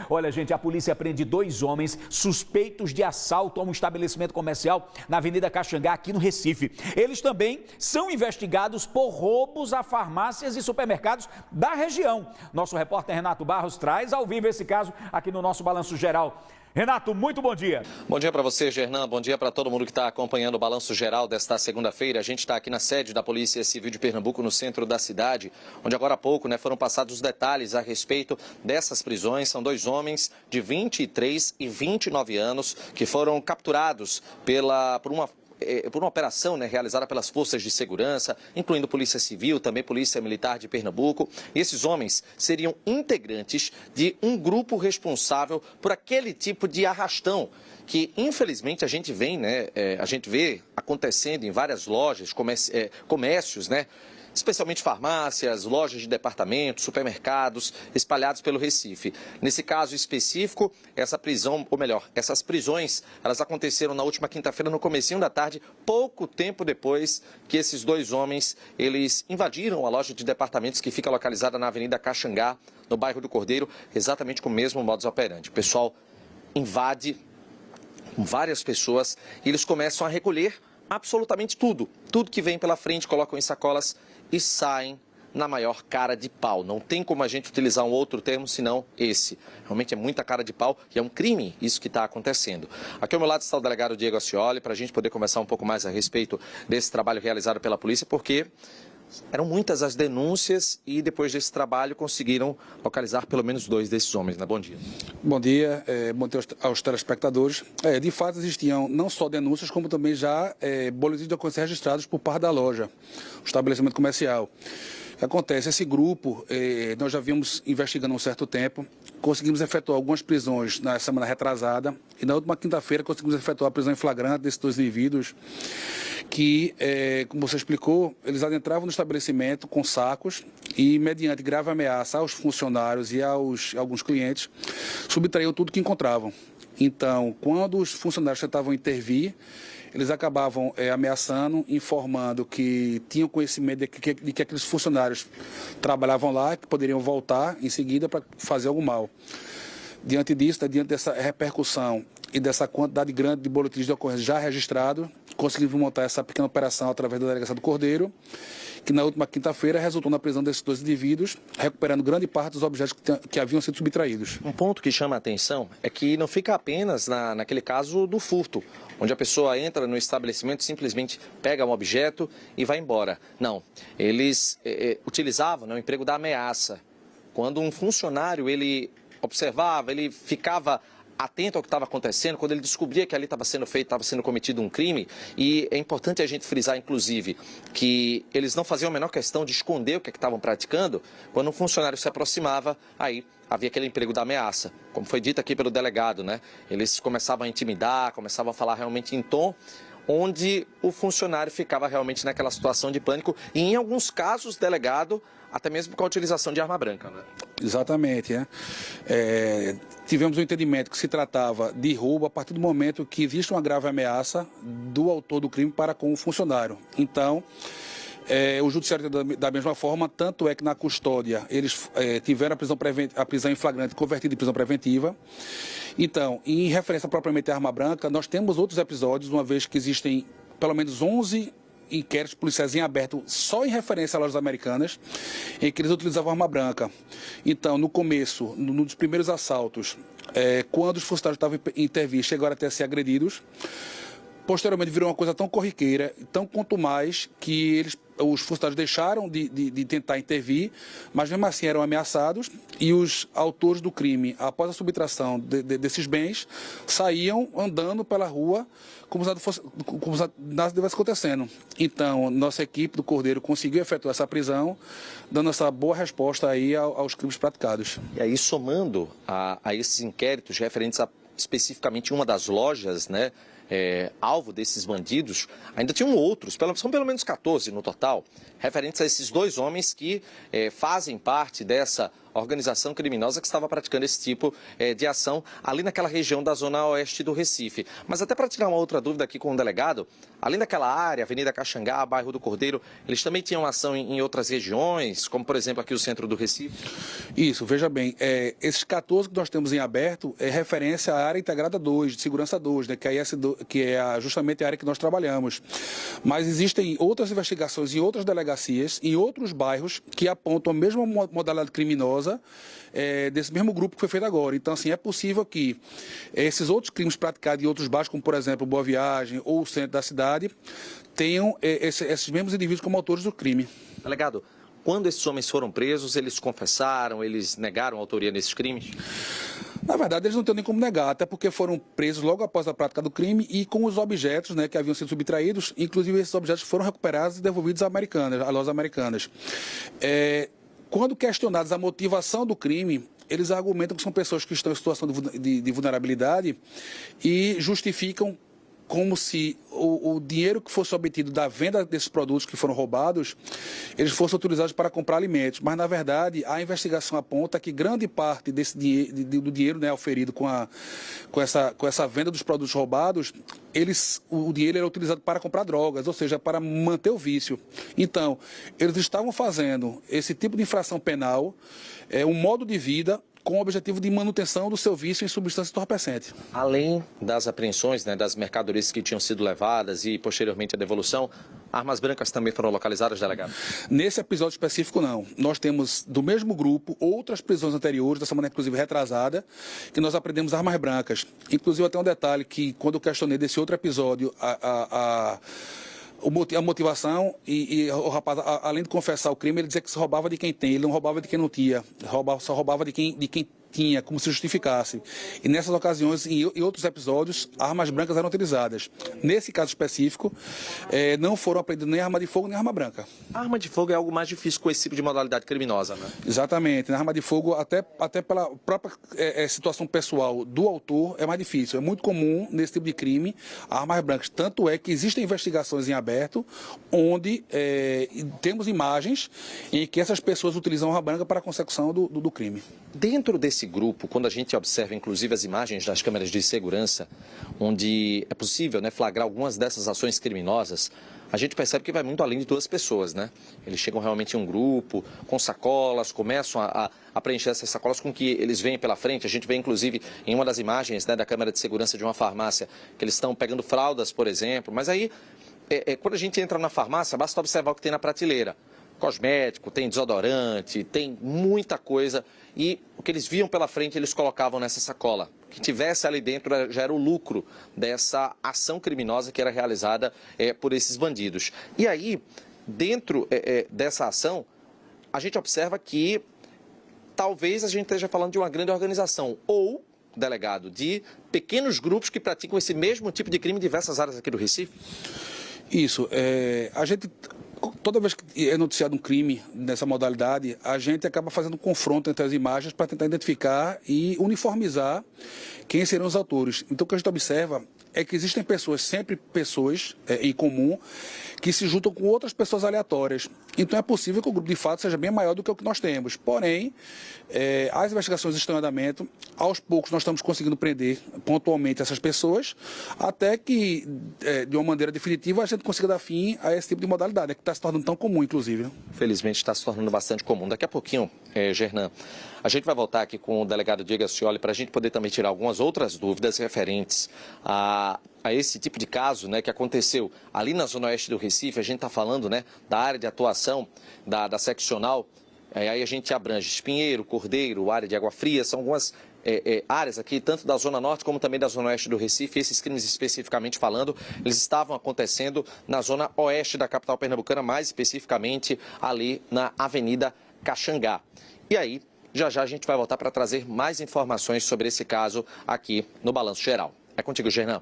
Olha, gente, a polícia prende 2 homens suspeitos de assalto a um estabelecimento comercial na Avenida Caxangá, aqui no Recife. Eles também são investigados por roubos a farmácias e supermercados da região. Nosso repórter Renato Barros traz ao vivo esse caso aqui no nosso Balanço Geral. Renato, muito bom dia. Bom dia para você, Gernan. Bom dia para todo mundo que está acompanhando o Balanço Geral desta segunda-feira. A gente está aqui na sede da Polícia Civil de Pernambuco, no centro da cidade, onde agora há pouco foram passados os detalhes a respeito dessas prisões. São 2 homens de 23 e 29 anos que foram capturados por uma operação realizada pelas forças de segurança, incluindo Polícia Civil, também Polícia Militar de Pernambuco. E esses homens seriam integrantes de um grupo responsável por aquele tipo de arrastão que, infelizmente, a gente vê acontecendo em várias lojas, comércios, especialmente farmácias, lojas de departamentos, supermercados espalhados pelo Recife. Nesse caso específico, essas prisões, elas aconteceram na última quinta-feira, no comecinho da tarde, pouco tempo depois que esses 2 homens, eles invadiram a loja de departamentos que fica localizada na Avenida Caxangá, no bairro do Cordeiro, exatamente com o mesmo modus operandi. O pessoal invade com várias pessoas e eles começam a recolher absolutamente tudo que vem pela frente, colocam em sacolas e saem na maior cara de pau. Não tem como a gente utilizar um outro termo senão esse. Realmente é muita cara de pau e é um crime isso que está acontecendo. Aqui ao meu lado está o delegado Diego Ascioli, para a gente poder conversar um pouco mais a respeito desse trabalho realizado pela polícia, porque eram muitas as denúncias e depois desse trabalho conseguiram localizar pelo menos 2 desses homens. Bom dia. Bom dia aos telespectadores. De fato, existiam não só denúncias, como também já boletins de ocorrência registrados por parte da loja, o estabelecimento comercial. O que acontece? Esse grupo, nós já vimos investigando há um certo tempo, conseguimos efetuar algumas prisões na semana retrasada e na última quinta-feira conseguimos efetuar a prisão em flagrante desses 2 indivíduos que, como você explicou, eles adentravam no estabelecimento com sacos e, mediante grave ameaça aos funcionários e aos alguns clientes, subtraíam tudo que encontravam. Então, quando os funcionários tentavam intervir, eles acabavam ameaçando, informando que tinham conhecimento de que aqueles funcionários trabalhavam lá, que poderiam voltar em seguida para fazer algum mal. Diante disso, diante dessa repercussão e dessa quantidade grande de boletins de ocorrência já registrados, conseguimos montar essa pequena operação através da Delegacia do Cordeiro, que na última quinta-feira resultou na prisão desses 2 indivíduos, recuperando grande parte dos objetos que haviam sido subtraídos. Um ponto que chama a atenção é que não fica apenas naquele caso do furto, onde a pessoa entra no estabelecimento, simplesmente pega um objeto e vai embora. Não, eles utilizavam o emprego da ameaça. Quando um funcionário ele observava, ele ficava atento ao que estava acontecendo, quando ele descobria que ali estava sendo feito, estava sendo cometido um crime. E é importante a gente frisar, inclusive, que eles não faziam a menor questão de esconder o que estavam praticando. Quando um funcionário se aproximava, aí havia aquele emprego da ameaça, como foi dito aqui pelo delegado, Eles começavam a intimidar, começavam a falar realmente em tom onde o funcionário ficava realmente naquela situação de pânico e, em alguns casos, delegado, até mesmo com a utilização de arma branca. Exatamente. Tivemos um entendimento que se tratava de roubo a partir do momento que existe uma grave ameaça do autor do crime para com o funcionário. Então, o judiciário da mesma forma, tanto é que na custódia eles tiveram a prisão em flagrante convertida em prisão preventiva. Então, em referência propriamente à arma branca, nós temos outros episódios, uma vez que existem pelo menos 11 inquéritos policiais em aberto só em referência a lojas americanas, em que eles utilizavam arma branca. Então, no começo, nos primeiros assaltos, quando os funcionários estavam em intervir, chegaram até a ser agredidos. Posteriormente virou uma coisa tão corriqueira, tão quanto mais que os funcionários deixaram de tentar intervir, mas mesmo assim eram ameaçados e os autores do crime, após a subtração desses bens, saíam andando pela rua como se nada estivesse acontecendo. Então, nossa equipe do Cordeiro conseguiu efetuar essa prisão, dando essa boa resposta aí aos crimes praticados. E aí, somando a esses inquéritos referentes a especificamente uma das lojas, alvo desses bandidos, ainda tinham outros, são pelo menos 14 no total, referentes a esses 2 homens que fazem parte dessa organização criminosa que estava praticando esse tipo de ação ali naquela região da zona oeste do Recife. Mas até para tirar uma outra dúvida aqui com o delegado, além daquela área, Avenida Caxangá, bairro do Cordeiro, eles também tinham ação em outras regiões, como por exemplo aqui o centro do Recife? Isso, veja bem, esses 14 que nós temos em aberto é referência à área integrada 2, de segurança 2, né, que é justamente a área que nós trabalhamos. Mas existem outras investigações em outras delegacias, em outros bairros, que apontam a mesma modalidade criminosa desse mesmo grupo que foi feito agora. Então, assim, é possível que esses outros crimes praticados em outros bairros, como por exemplo Boa Viagem ou o centro da cidade, tenham esses mesmos indivíduos como autores do crime. Delegado, quando esses homens foram presos, eles confessaram, eles negaram a autoria desses crimes? Na verdade, eles não têm nem como negar, até porque foram presos logo após a prática do crime e com os objetos, né, que haviam sido subtraídos, inclusive esses objetos foram recuperados e devolvidos às lojas americanas. Quando questionados a motivação do crime, eles argumentam que são pessoas que estão em situação de vulnerabilidade e justificam como se o dinheiro que fosse obtido da venda desses produtos que foram roubados, eles fossem utilizados para comprar alimentos. Mas, na verdade, a investigação aponta que grande parte desse do dinheiro, né, oferido com essa venda dos produtos roubados, o dinheiro era utilizado para comprar drogas, ou seja, para manter o vício. Então, eles estavam fazendo esse tipo de infração penal, um modo de vida, com o objetivo de manutenção do seu vício em substância entorpecente. Além das apreensões, né, das mercadorias que tinham sido levadas e posteriormente a devolução, armas brancas também foram localizadas, delegado? Nesse episódio específico, não. Nós temos, do mesmo grupo, outras prisões anteriores, dessa maneira inclusive retrasada, que nós apreendemos armas brancas. Inclusive, até um detalhe que, quando eu questionei desse outro episódio, a motivação e o rapaz, além de confessar o crime, ele dizia que se roubava de quem tem, ele não roubava de quem não tinha, só roubava de quem tinha, como se justificasse. E nessas ocasiões, em outros episódios, armas brancas eram utilizadas. Nesse caso específico, não foram apreendidas nem arma de fogo nem arma branca. A arma de fogo é algo mais difícil com esse tipo de modalidade criminosa, né? Exatamente. Na arma de fogo, até pela própria situação pessoal do autor, é mais difícil. É muito comum, nesse tipo de crime, armas brancas. Tanto é que existem investigações em aberto, onde temos imagens em que essas pessoas utilizam arma branca para a consecução do crime. Dentro desse grupo, quando a gente observa inclusive as imagens das câmeras de segurança, onde é possível, né, flagrar algumas dessas ações criminosas, a gente percebe que vai muito além de 2 pessoas, né? Eles chegam realmente em um grupo, com sacolas, começam a preencher essas sacolas com que eles vêm pela frente. A gente vê, inclusive, em uma das imagens, né, da câmera de segurança de uma farmácia, que eles estão pegando fraldas, por exemplo. Mas aí, quando a gente entra na farmácia, basta observar o que tem na prateleira. Cosmético, tem desodorante, tem muita coisa. E o que eles viam pela frente, eles colocavam nessa sacola. O que tivesse ali dentro já era o lucro dessa ação criminosa que era realizada por esses bandidos. E aí, dentro dessa ação, a gente observa que talvez a gente esteja falando de uma grande organização ou, delegado, de pequenos grupos que praticam esse mesmo tipo de crime em diversas áreas aqui do Recife. Isso. A gente... Toda vez que é noticiado um crime nessa modalidade, a gente acaba fazendo um confronto entre as imagens para tentar identificar e uniformizar quem serão os autores. Então, o que a gente observa é que existem pessoas, sempre pessoas em comum, que se juntam com outras pessoas aleatórias. Então, é possível que o grupo de fato seja bem maior do que o que nós temos. Porém, as investigações estão em andamento. Aos poucos, nós estamos conseguindo prender pontualmente essas pessoas, até que, de uma maneira definitiva, a gente consiga dar fim a esse tipo de modalidade, que está se tornando tão comum, inclusive. Felizmente, está se tornando bastante comum. Daqui a pouquinho, Gernan, a gente vai voltar aqui com o delegado Diego Ascioli para a gente poder também tirar algumas outras dúvidas referentes a esse tipo de caso, né, que aconteceu ali na zona oeste do Recife. A gente está falando, né, da área de atuação da seccional. Aí a gente abrange Espinheiro, Cordeiro, área de Água Fria, são algumas áreas aqui, tanto da Zona Norte como também da Zona Oeste do Recife. Esses crimes, especificamente falando, eles estavam acontecendo na Zona Oeste da capital pernambucana, mais especificamente ali na Avenida Caxangá. E aí, já já a gente vai voltar para trazer mais informações sobre esse caso aqui no Balanço Geral. É contigo, Gernan.